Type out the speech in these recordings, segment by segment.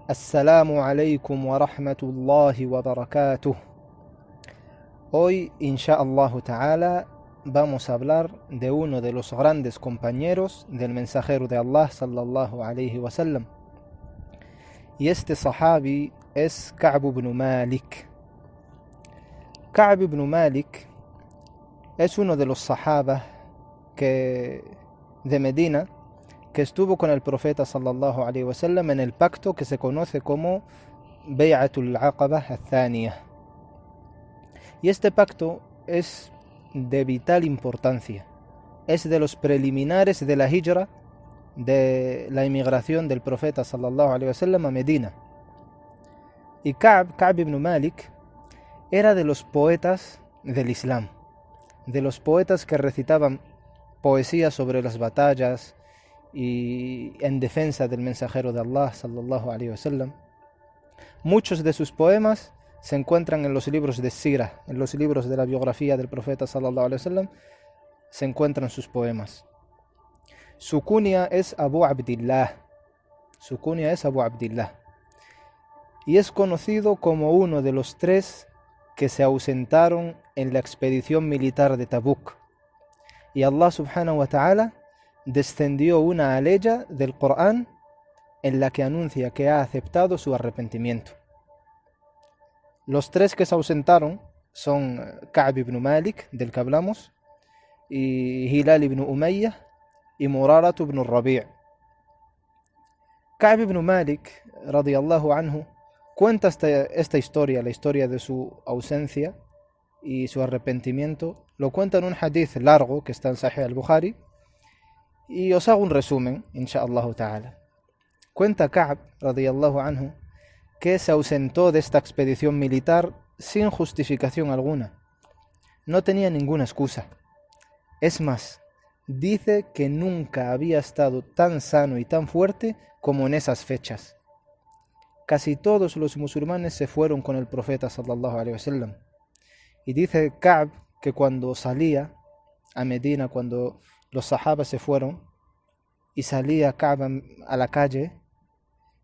Assalamu alaikum wa rahmatullahi wa barakatuh. Hoy, insha'Allah ta'ala, vamos a hablar de uno de los grandes compañeros del mensajero de Allah sallallahu alayhi wa sallam. Y este sahabi es Ka'b ibn Malik. Ka'b ibn Malik es uno de los sahabas de Medina que estuvo con el profeta sallallahu alayhi wa sallam en el pacto que se conoce como Bay'atul Aqaba al-Thaniya. Y este pacto es de vital importancia. Es de los preliminares de la hijra, de la inmigración del profeta sallallahu alayhi wa sallam a Medina. Y Ka'b ibn Malik era de los poetas del Islam, de los poetas que recitaban poesía sobre las batallas y en defensa del mensajero de Allah sallallahu alayhi wa sallam. Muchos de sus poemas se encuentran en los libros de Sira, en los libros de la biografía del profeta sallallahu alayhi wa sallam, se encuentran sus poemas. Su kunya es Abu Abdillah. Su kunya es Abu Abdillah. Y es conocido como uno de los tres que se ausentaron en la expedición militar de Tabuk. Y Allah subhanahu wa ta'ala descendió una aleya del Corán en la que anuncia que ha aceptado su arrepentimiento. Los tres que se ausentaron son Ka'b ibn Malik, del que hablamos, y Hilal ibn Umayyah y Murarat ibn Rabi'. Ka'b ibn Malik, radiyallahu anhu, cuenta esta historia, la historia de su ausencia y su arrepentimiento. Lo cuenta en un hadith largo que está en Sahih al-Bukhari, y os hago un resumen, insha'Allah ta'ala. Cuenta Ka'b, radiyallahu anhu, que se ausentó de esta expedición militar sin justificación alguna. No tenía ninguna excusa. Es más, dice que nunca había estado tan sano y tan fuerte como en esas fechas. Casi todos los musulmanes se fueron con el profeta sallallahu alaihi wasallam. Y dice Ka'b que cuando salía a Medina, cuando los sahabas se fueron y salía Ka'b a la calle,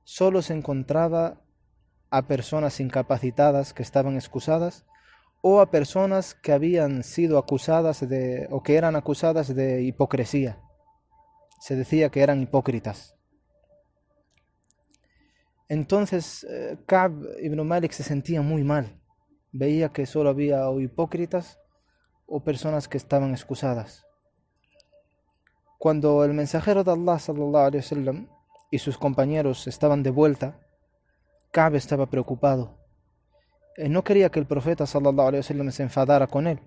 solo se encontraba a personas incapacitadas que estaban excusadas, o a personas que habían sido acusadas o que eran acusadas de hipocresía. Se decía que eran hipócritas. Entonces Ka'b ibn Malik se sentía muy mal. Veía que solo había o hipócritas o personas que estaban excusadas. Cuando el mensajero de Allah sallallahu alaihi wasallam y sus compañeros estaban de vuelta, Ka'b estaba preocupado. No quería que el profeta sallallahu alaihi wasallam se enfadara con él,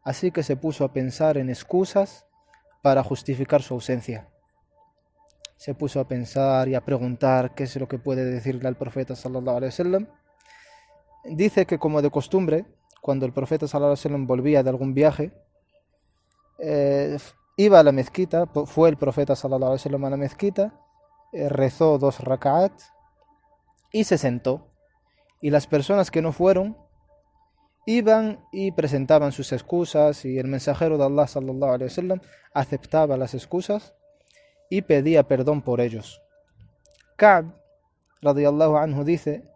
así que se puso a pensar en excusas para justificar su ausencia. Se puso a pensar y a preguntar qué es lo que puede decirle al profeta sallallahu alaihi wasallam. Dice que, como de costumbre, cuando el profeta sallallahu alaihi wasallam volvía de algún viaje, iba a la mezquita. Fue el profeta sallallahu alaihi wasallam a la mezquita, rezó 2 rak'at y se sentó. Y las personas que no fueron iban y presentaban sus excusas, y el mensajero de Allah sallallahu alaihi wasallam aceptaba las excusas y pedía perdón por ellos. Ka'b radiyallahu anhu dice: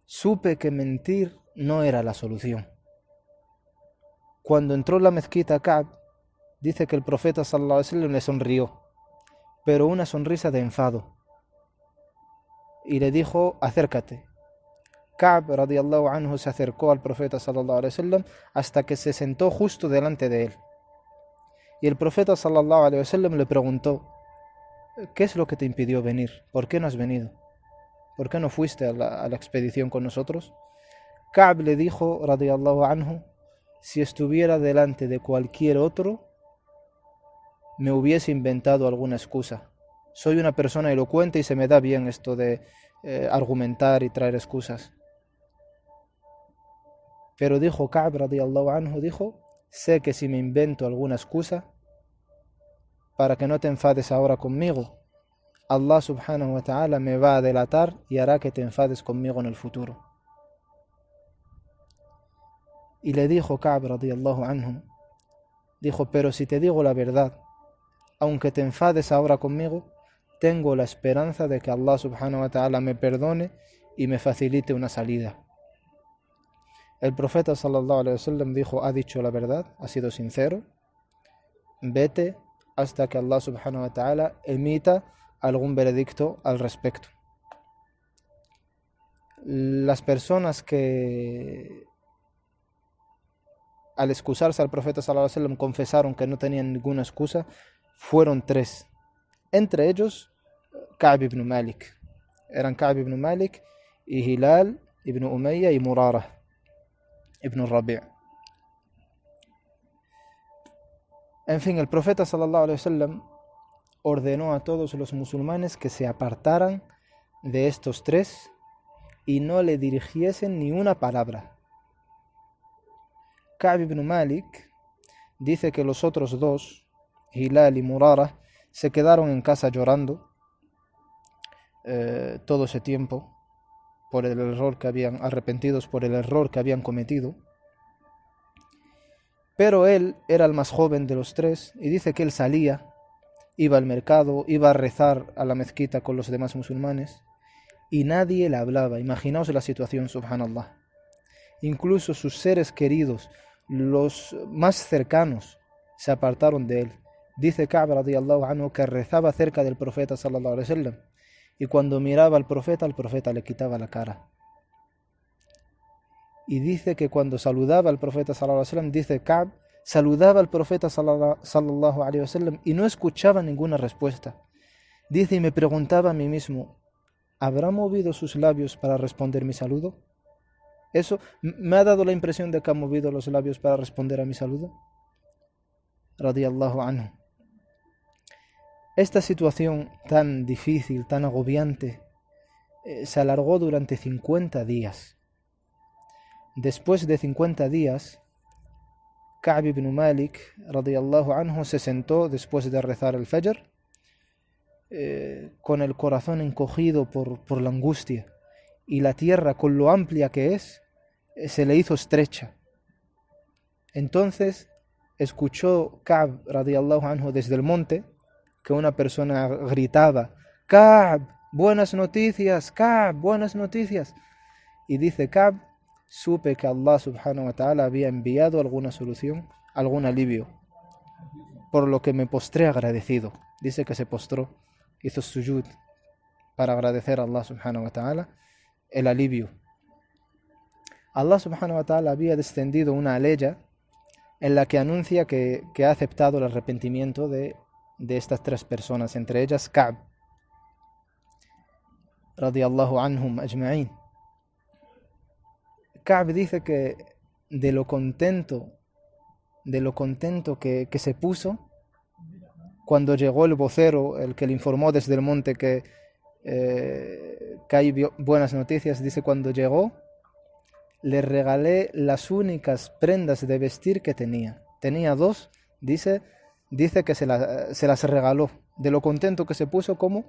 supe que mentir no era la solución. Cuando entró en la mezquita Ka'b, dice que el profeta sallallahu alaihi wasallam le sonrió, pero una sonrisa de enfado, y le dijo: acércate. Ka'b radiyallahu anhu se acercó al profeta sallallahu alaihi wasallam hasta que se sentó justo delante de él. Y el profeta sallallahu alaihi wasallam le preguntó: ¿qué es lo que te impidió venir? ¿Por qué no has venido? ¿Por qué no fuiste a la expedición con nosotros? Ka'b le dijo radiyallahu anhu: si estuviera delante de cualquier otro, me hubiese inventado alguna excusa. Soy una persona elocuente y se me da bien esto de argumentar y traer excusas. Pero dijo Ka'b radiyallahu anhu, sé que si me invento alguna excusa para que no te enfades ahora conmigo, Allah subhanahu wa ta'ala me va a delatar y hará que te enfades conmigo en el futuro. Y le dijo Ka'b radiyallahu anhu, pero si te digo la verdad, aunque te enfades ahora conmigo, tengo la esperanza de que Allah subhanahu wa ta'ala me perdone y me facilite una salida. El profeta sallallahu alaihi wasallam dijo: ha dicho la verdad, ha sido sincero, vete hasta que Allah subhanahu wa ta'ala emita algún veredicto al respecto. Las personas que al excusarse al profeta sallallahu alaihi wasallam confesaron que no tenían ninguna excusa fueron 3. Entre ellos Ka'b ibn Malik. Eran Ka'b ibn Malik y Hilal ibn Umayya y Murara ibn Rabi'. En fin, el profeta sallallahu alaihi wasallam ordenó a todos los musulmanes que se apartaran de estos 3 y no le dirigiesen ni una palabra. Ka'b ibn Malik dice que los otros 2, Hilal y Murara, se quedaron en casa llorando todo ese tiempo por el error que habían, arrepentidos por el error que habían cometido. Pero él era el más joven de los 3 y dice que él salía, iba al mercado, iba a rezar a la mezquita con los demás musulmanes y nadie le hablaba. Imaginaos la situación, subhanallah. Incluso sus seres queridos, los más cercanos, se apartaron de él. Dice Ka'b radiyallahu anhu que rezaba cerca del profeta sallallahu alaihi wasallam y cuando miraba al profeta le quitaba la cara. Y dice que cuando saludaba al profeta sallallahu alaihi wasallam, dice Ka'b, saludaba al profeta sallallahu alaihi wasallam y no escuchaba ninguna respuesta. Dice, y me preguntaba a mí mismo, ¿habrá movido sus labios para responder mi saludo? Eso me ha dado la impresión de que ha movido los labios para responder a mi saludo. Radiyallahu anhu. Esta situación tan difícil, tan agobiante, se alargó durante 50 días. Después de 50 días, Ka'b ibn Malik radiyallahu anhu se sentó después de rezar el Fajr, con el corazón encogido por la angustia, y la tierra, con lo amplia que es, se le hizo estrecha. Entonces escuchó Ka'b radiyallahu anhu desde el monte que una persona gritaba: Ka'b, buenas noticias, Ka'b, buenas noticias. Y dice Ka'b, supe que Allah subhanahu wa ta'ala había enviado alguna solución, algún alivio, por lo que me postré agradecido. Dice que se postró, hizo sujud para agradecer a Allah subhanahu wa ta'ala el alivio. Allah subhanahu wa ta'ala había descendido una aleya en la que anuncia que ha aceptado el arrepentimiento de estas 3 personas, entre ellas Ka'b radiyallahu anhum ajma'in. Ka'b dice que de lo contento que se puso cuando llegó el vocero, el que le informó desde el monte que hay buenas noticias. Dice, cuando llegó le regalé las únicas prendas de vestir que tenía 2, dice que se las regaló, de lo contento que se puso, como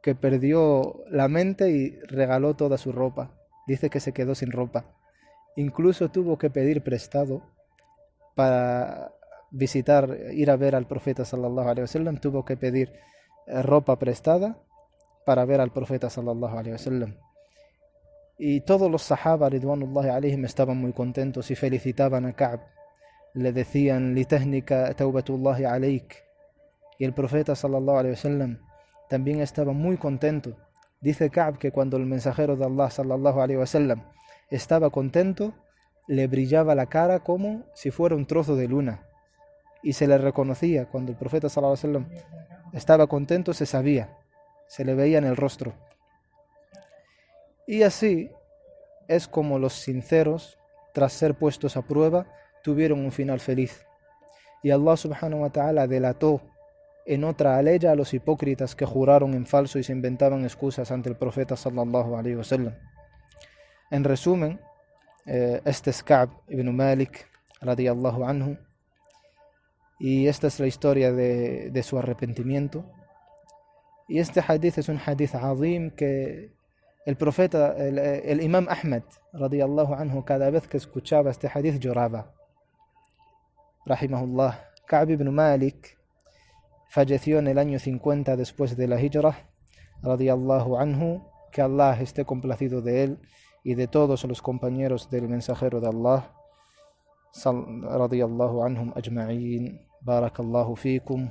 que perdió la mente y regaló toda su ropa. Dice que se quedó sin ropa. Incluso tuvo que pedir prestado para ir a ver al profeta sallallahu alaihi wasallam. Tuvo que pedir ropa prestada para ver al profeta sallallahu alaihi wasallam. Y todos los sahaba ridwanullahi alaihim estaban muy contentos y felicitaban a Ka'b. Le decían: litahnika tawbatullahi alaik. Y el profeta sallallahu alaihi wasallam también estaba muy contento. Dice Ka'b que cuando el mensajero de Allah sallallahu alaihi wasallam estaba contento, le brillaba la cara como si fuera un trozo de luna y se le reconocía. Cuando el profeta sallallahu alaihi wasallam estaba contento, se sabía, se le veía en el rostro. Y así es como los sinceros, tras ser puestos a prueba, tuvieron un final feliz. Y Allah subhanahu wa ta'ala delató en otra aleya a los hipócritas que juraron en falso y se inventaban excusas ante el profeta sallallahu alaihi wasallam. En resumen, este es Ka'b ibn Malik radiyallahu anhu, y esta es la historia de su arrepentimiento. Y este hadith es un hadith azim que el profeta, el imam Ahmad radiyallahu anhu, cada vez que escuchaba este hadith lloraba, rahimahullah. Ka'b ibn Malik falleció en el año 50 después de la Hijra, radiyallahu anhu, que Allah esté complacido de él y de todos los compañeros del mensajero de Allah, radiyallahu anhum ajma'in. Barakallahu fikum.